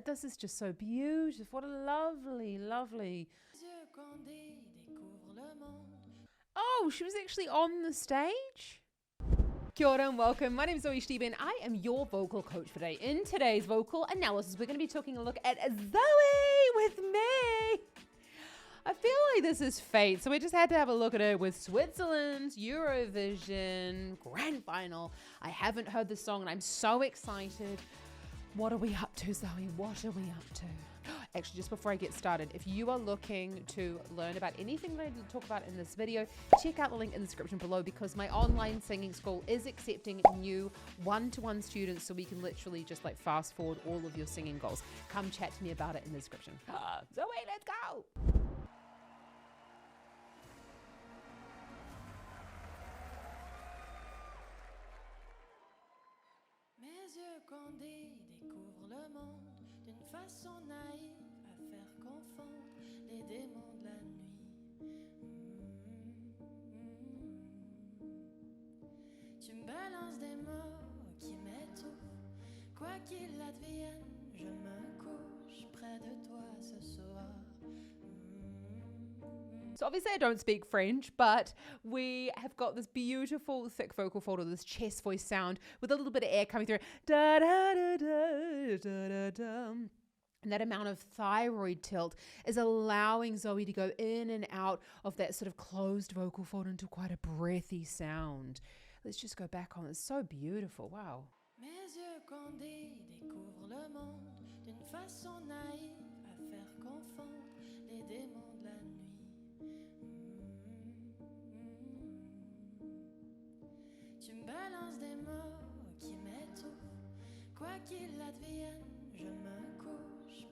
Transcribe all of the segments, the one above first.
This is just so beautiful. What a lovely. Oh, she was actually on the stage? Kia ora and welcome. My name is ZoeStibi and I am your vocal coach for today. In today's vocal analysis, we're going to be taking a look at Zoe with me. I feel like this is fate, so we just had to have a look at her with Switzerland's Eurovision grand final. I haven't heard the song and I'm so excited. What are we up to, Zoe? What are we up to? Actually, just before I get started, if you are looking to learn about anything that I talk about in this video, check out the link in the description below because my online singing school is accepting new one-to-one students, so we can literally just like fast forward all of your singing goals. Come chat to me about it in the description. Zoe, let's go! Mes yeux condés découvrent le monde d'une façon naïve à faire confondre les démons de la nuit. Tu me balances des mots qui m'étouffent. Quoi qu'il advienne, je me couche près de toi ce soir. So obviously I don't speak French, but we have got this beautiful thick vocal fold, or this chest voice sound with a little bit of air coming through. Da, da, da, da, da, da, da. And that amount of thyroid tilt is allowing Zoe to go in and out of that sort of closed vocal fold into quite a breathy sound. Let's just go back on. It's so beautiful. Wow. Mes yeux condés découvrent le monde d'une façon naïve à faire confondre les démons de la nuit. Tu me balances des mots qui m'étouffent. Quoi qu'il advienne, je me couche.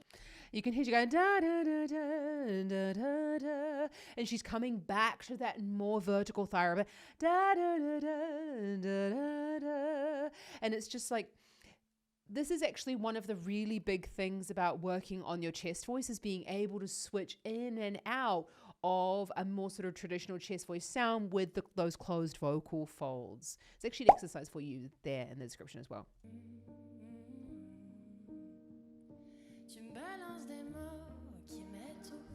You can hear she going da da da da da da da, and she's coming back to that more vertical thyroid. Da da da da da da da, and it's just like, this is actually one of the really big things about working on your chest voice, is being able to switch in and out of a more sort of traditional chest voice sound with those closed vocal folds. It's actually an exercise for you there in the description as well. Tu me balances des mots qui m'étouffent.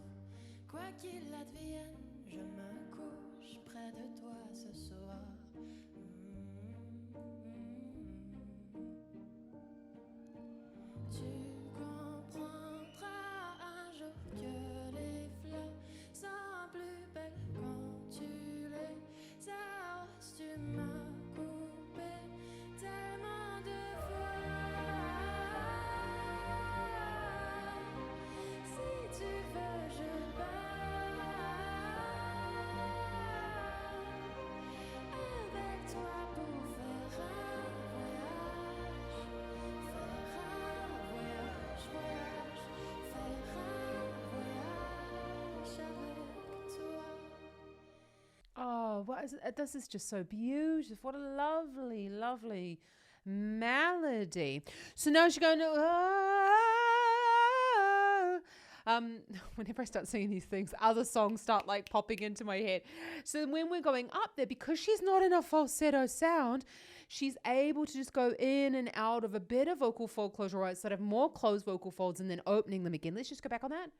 Quoi qu'il advienne, je me couche près de toi ce soir. Tu comprendras un jour que les fleurs sont plus belles quand tu les arroses. Tu m'as coupé tellement de fois. Si tu veux, je pars avec toi pour faire un voyage. Oh, this is just so beautiful. What a lovely melody. So now she's going whenever I start singing these things, other songs start like popping into my head. So when we're going up there, because she's not in a falsetto sound, she's able to just go in and out of a better vocal fold closure, right? So that have more closed vocal folds and then opening them again. Let's just go back on that.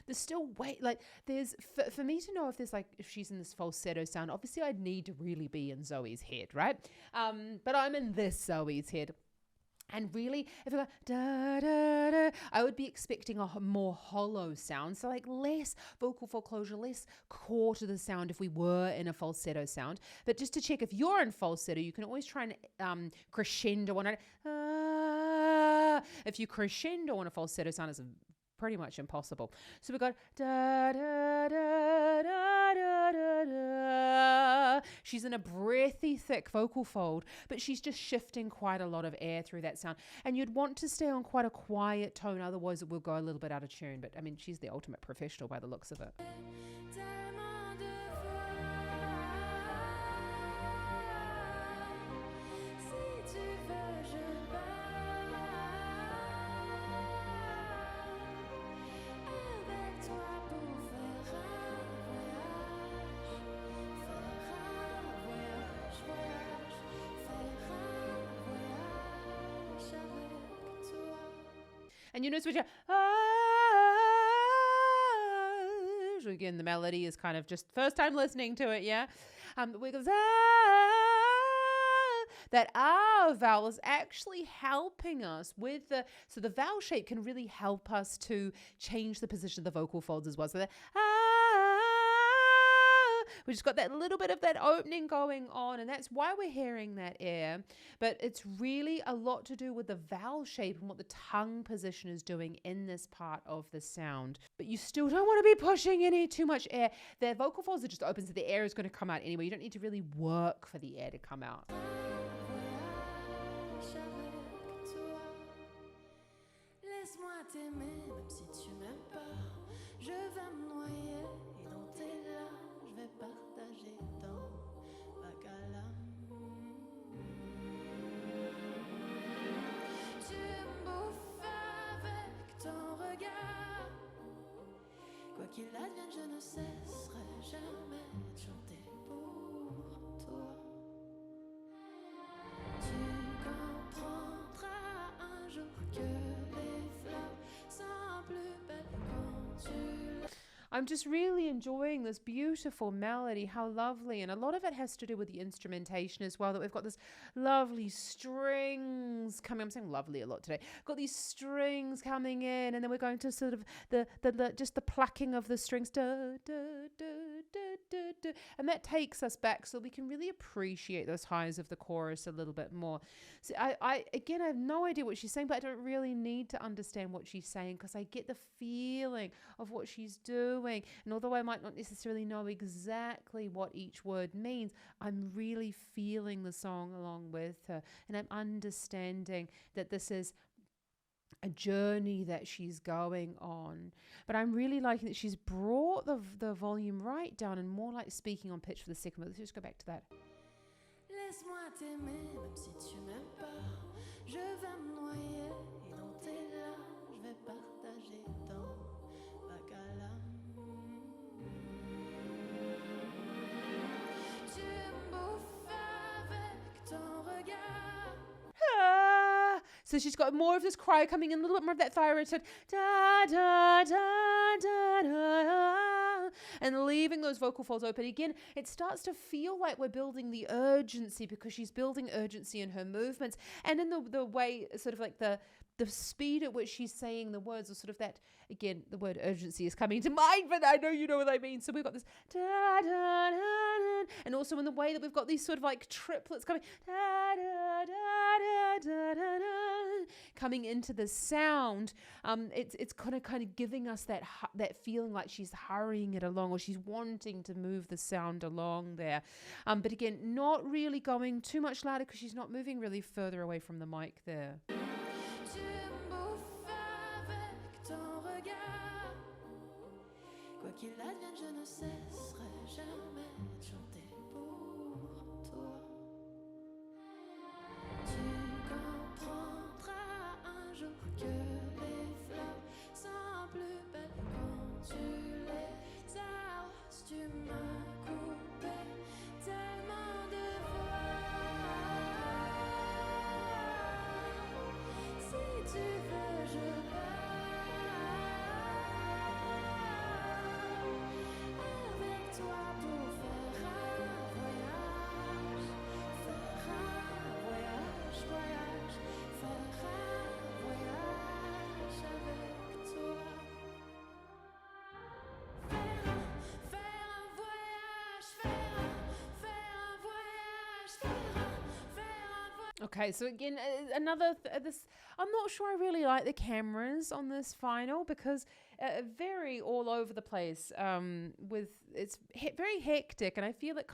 There's still there's for me to know if she's in this falsetto sound, obviously I'd need to really be in Zoe's head, right? But I'm in this Zoe's head. And really, if I go da da da, I would be expecting a more hollow sound. So like less vocal fold closure, less core to the sound if we were in a falsetto sound. But just to check, if you're in falsetto, you can always try and crescendo on it. If you crescendo on a falsetto sound, it's pretty much impossible. So we got da da da da da da da. She's in a breathy, thick vocal fold, but she's just shifting quite a lot of air through that sound. And you'd want to stay on quite a quiet tone, otherwise it will go a little bit out of tune. But I mean, she's the ultimate professional by the looks of it. Avec toi And you notice which again, the melody is kind of just first time listening to it, yeah? We go, that R vowel is actually helping us with so the vowel shape can really help us to change the position of the vocal folds as well. So that we just got that little bit of that opening going on, and that's why we're hearing that air. But it's really a lot to do with the vowel shape and what the tongue position is doing in this part of the sound. But you still don't want to be pushing any too much air. The vocal folds are just open, so the air is going to come out anyway. You don't need to really work for the air to come out. Laisse-moi t'aimer, même si tu m'aimes pas. Je vais me noyer et dans tes larmes, je vais partager ton vagal amour. Tu me bouffes avec ton regard. Quoi qu'il advienne, je ne cesserai jamais de chanter pour toi. Tu comprendras un jour que I'm just really enjoying this beautiful melody. How lovely. And a lot of it has to do with the instrumentation as well, that we've got this lovely strings coming. I'm saying lovely a lot today. Got these strings coming in, and then we're going to sort of just the plucking of the strings. Da, da, da, da, da, da. And that takes us back so we can really appreciate those highs of the chorus a little bit more. So I have no idea what she's saying, but I don't really need to understand what she's saying because I get the feeling of what she's doing. And although I might not necessarily know exactly what each word means, I'm really feeling the song along with her. And I'm understanding that this is a journey that she's going on. But I'm really liking that she's brought the volume right down and more like speaking on pitch for the second one. Let's just go back to that. Laisse-moi t'aimer, même si tu m'aimes pas. Je vais me noyer et dans tes larmes, je vais partager ton vagal amour. Tu me bouffes avec ton regard. So she's got more of this cry coming in, a little bit more of that thyroid tone, da, da, da, da, da, and leaving those vocal folds open. Again, it starts to feel like we're building the urgency because she's building urgency in her movements and in the way, sort of like the speed at which she's saying the words, or sort of that, again, the word urgency is coming to mind, but I know you know what I mean. So we've got this da, da, da, da, and also in the way that we've got these sort of like triplets coming da, da, da, da, da, da, da, coming into the sound. It's kind of giving us that feeling like she's hurrying it along, or she's wanting to move the sound along there. But again, not really going too much louder because she's not moving really further away from the mic there. Tu me bouffes avec ton regard. Quoi qu'il advienne, je ne cesserai jamais de chanter pour toi. Tu comprendras un jour que les fleurs sont plus belles quand tu les arroses. Tu m'as coupé tellement de fois. Si tu veux, je pars avec toi pour faire un voyage, faire un voyage, voyage, faire un voyage avec toi. Faire un voyage, faire un voyage, faire un voyage. Okay, so again, another this. I'm not sure I really like the cameras on this final because very all over the place. With it's very hectic, and I feel it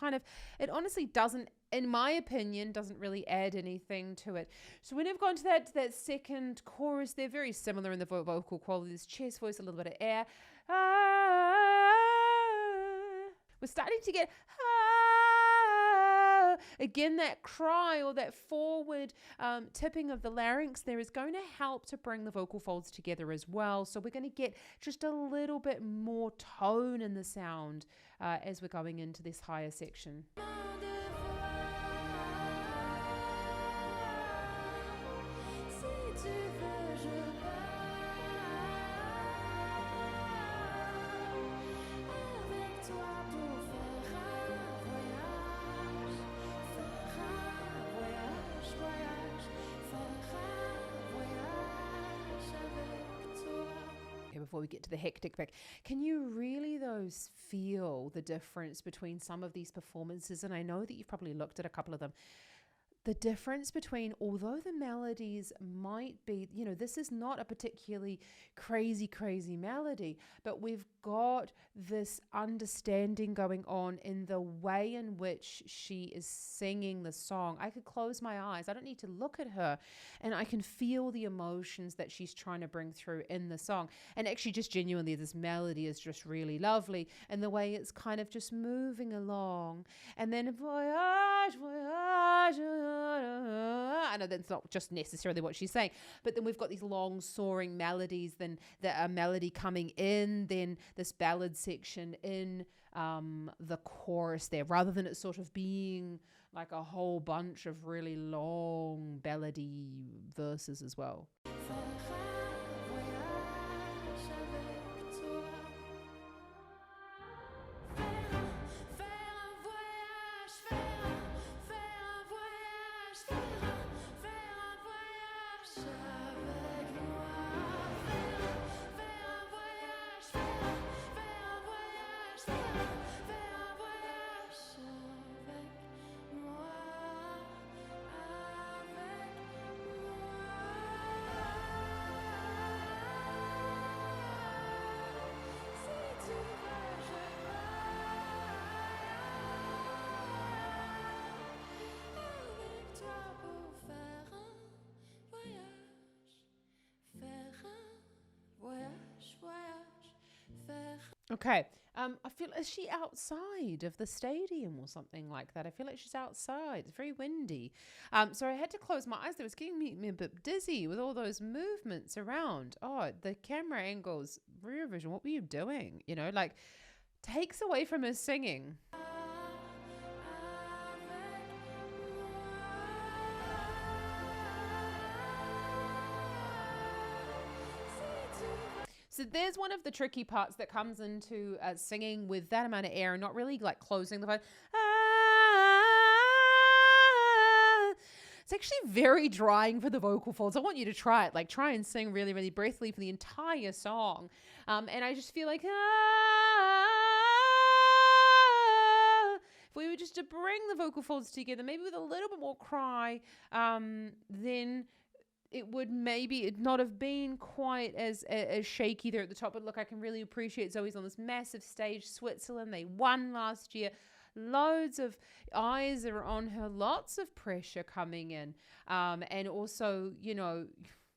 it honestly doesn't, in my opinion, doesn't really add anything to it. So when I've gone to that second chorus, they're very similar in the vocal quality. There's chest voice, a little bit of air. We're starting to get again, that cry or that forward tipping of the larynx there is going to help to bring the vocal folds together as well. So we're going to get just a little bit more tone in the sound as we're going into this higher section. Si tu veux, je pars avec toi pour faire un voyage, faire un voyage, voyage, faire un voyage avec toi. Si tu veux, je pars avec toi pour faire un voyage, faire un voyage, voyage, voyage, faire un voyage avec toi. Si tu veux, je pars before we get to the hectic bit. Can you really, though, feel the difference between some of these performances? And I know that you've probably looked at a couple of them. The difference between, although the melodies might be, this is not a particularly crazy melody, but we've got this understanding going on in the way in which she is singing the song. I could close my eyes. I don't need to look at her, and I can feel the emotions that she's trying to bring through in the song. And actually, just genuinely, this melody is just really lovely, and the way it's kind of just moving along. And then voyage, voyage. I know that's not just necessarily what she's saying, but then we've got these long soaring melodies, then a melody coming in, then this ballad section in the chorus there, rather than it sort of being like a whole bunch of really long ballady verses as well. Okay. I feel, is she outside of the stadium or something like that? I feel like she's outside. It's very windy. So I had to close my eyes. It was getting me a bit dizzy with all those movements around. Oh, the camera angles, Eurovision, what were you doing? Takes away from her singing. So there's one of the tricky parts that comes into singing with that amount of air and not really closing the phone. It's actually very drying for the vocal folds. I want you to try it. Try and sing really, really breathily for the entire song. And I just feel like, if we were just to bring the vocal folds together, maybe with a little bit more cry, then it would maybe not have been quite as shaky there at the top. But look, I can really appreciate Zoe's on this massive stage. Switzerland, they won last year. Loads of eyes are on her. Lots of pressure coming in. And also,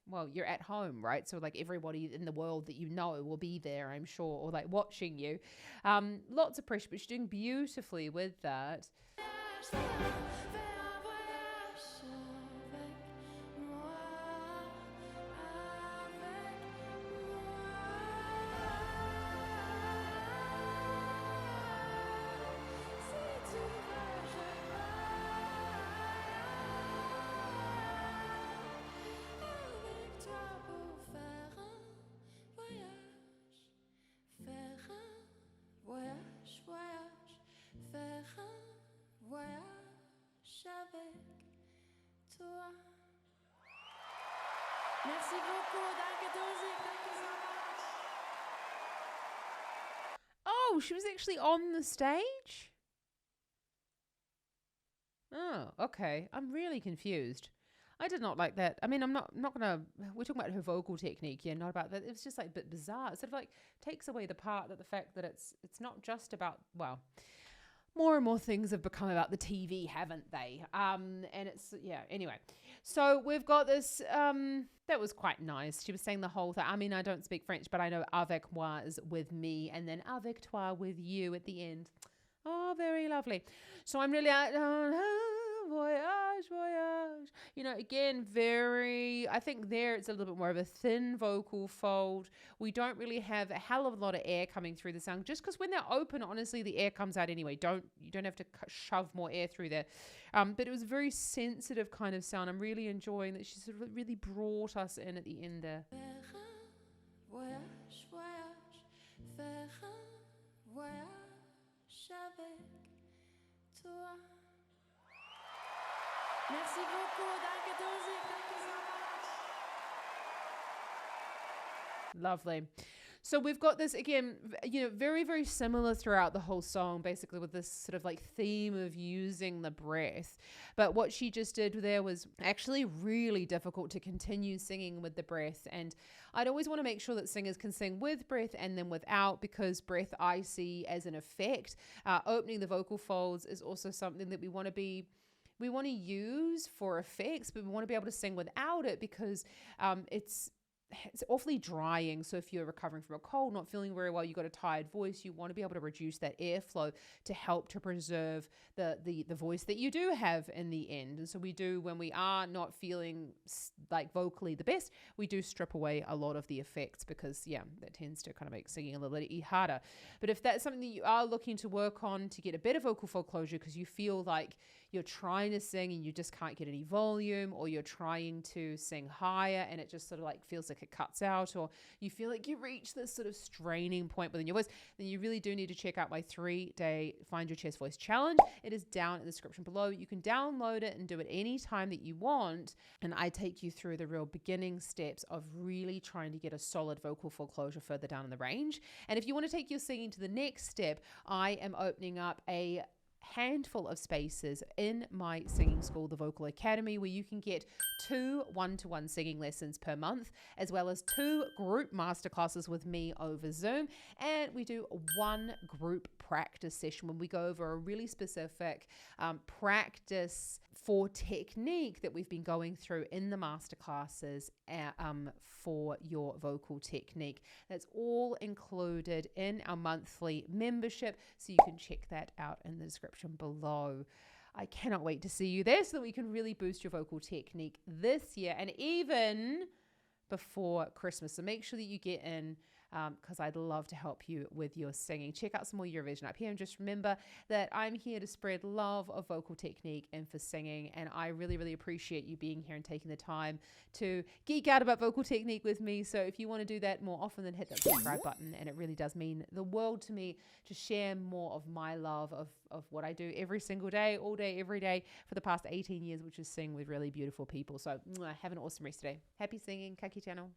well, you're at home, right? So everybody in the world that will be there, I'm sure, or watching you. Lots of pressure, but she's doing beautifully with that. Merci beaucoup. Danke, Dosi. Thank you so much. Oh, she was actually on the stage? Oh, okay. I'm really confused. I did not like that. I mean, I'm not gonna. We're talking about her vocal technique here, not about that. It was just a bit bizarre. It sort of takes away the fact that it's not just about, well, more and more things have become about the TV, haven't they? And it's, yeah, anyway. So we've got this, that was quite nice. She was saying the whole thing. I mean, I don't speak French, but I know avec moi is with me, and then avec toi with you at the end. Oh, very lovely. So I'm really voyage, voyage. Again, I think there it's a little bit more of a thin vocal fold. We don't really have a hell of a lot of air coming through the sound, just because when they're open, honestly, the air comes out anyway. You don't have to shove more air through there. But it was a very sensitive kind of sound. I'm really enjoying that she sort of really brought us in at the end there. Voyage, voyage, faire un voyage avec toi. Merci beaucoup. Danke, Dosi. Thank you so much. Lovely. So we've got this again, very, very similar throughout the whole song, basically with this sort of like theme of using the breath. But what she just did there was actually really difficult to continue singing with the breath. And I'd always want to make sure that singers can sing with breath and then without, because breath I see as an effect. Opening the vocal folds is also something that we want to use for effects, but we want to be able to sing without it because it's awfully drying. So if you're recovering from a cold, not feeling very well, you've got a tired voice, you want to be able to reduce that airflow to help to preserve the voice that you do have in the end. And so we do, when we are not feeling like vocally the best, we do strip away a lot of the effects because that tends to kind of make singing a little bit harder. But if that's something that you are looking to work on to get a better vocal fold closure because you feel like you're trying to sing and you just can't get any volume, or you're trying to sing higher and it just sort of like feels like it cuts out, or you feel like you reach this sort of straining point within your voice, then you really do need to check out my 3-day Find Your Chest Voice Challenge. It is down in the description below. You can download it and do it anytime that you want. And I take you through the real beginning steps of really trying to get a solid vocal fold closure further down in the range. And if you want to take your singing to the next step, I am opening up a handful of spaces in my singing school, the Vocal Academy, where you can get 2 one-to-one singing lessons per month, as well as 2 group masterclasses with me over Zoom. And we do 1 group practice session when we go over a really specific practice for technique that we've been going through in the masterclasses for your vocal technique. That's all included in our monthly membership, so you can check that out in the description below. I cannot wait to see you there so that we can really boost your vocal technique this year and even before Christmas. So make sure that you get in, because I'd love to help you with your singing. Check out some more Eurovision up here, and just remember that I'm here to spread love of vocal technique and for singing, and I really, really appreciate you being here and taking the time to geek out about vocal technique with me. So if you want to do that more often, then hit that subscribe button, and it really does mean the world to me to share more of my love of what I do every single day, all day, every day for the past 18 years, which is sing with really beautiful people. So have an awesome rest today. Happy singing. Ka kite anō.